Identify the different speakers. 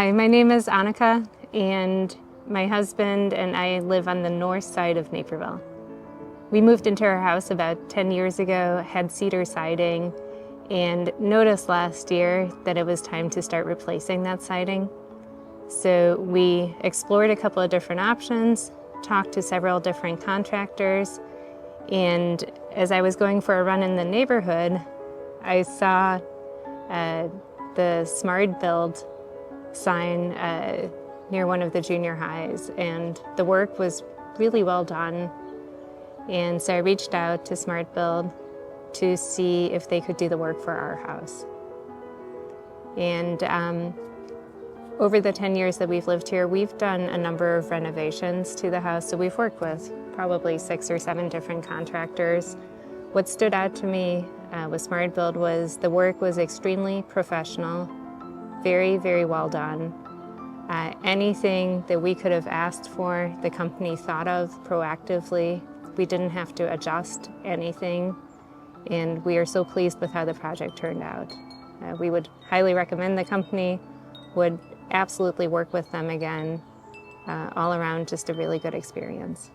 Speaker 1: Hi, my name is Annika, and my husband and I live on the north side of Naperville. We moved into our house about 10 years ago, had cedar siding, and noticed last year that it was time to start replacing that siding. So we explored a couple of different options, talked to several different contractors, and as I was going for a run in the neighborhood, I saw the SmardBuild sign near one of the junior highs, and the work was really well done. And so I reached out to SmardBuild to see if they could do the work for our house. And over the 10 years that we've lived here, we've done a number of renovations to the house. So we've worked with probably 6 or 7 different contractors. What stood out to me with SmardBuild was the work was extremely professional, very, very well done. Anything that we could have asked for, the company thought of proactively. We didn't have to adjust anything, and we are so pleased with how the project turned out. We would highly recommend the company, would absolutely work with them again. All around, just a really good experience.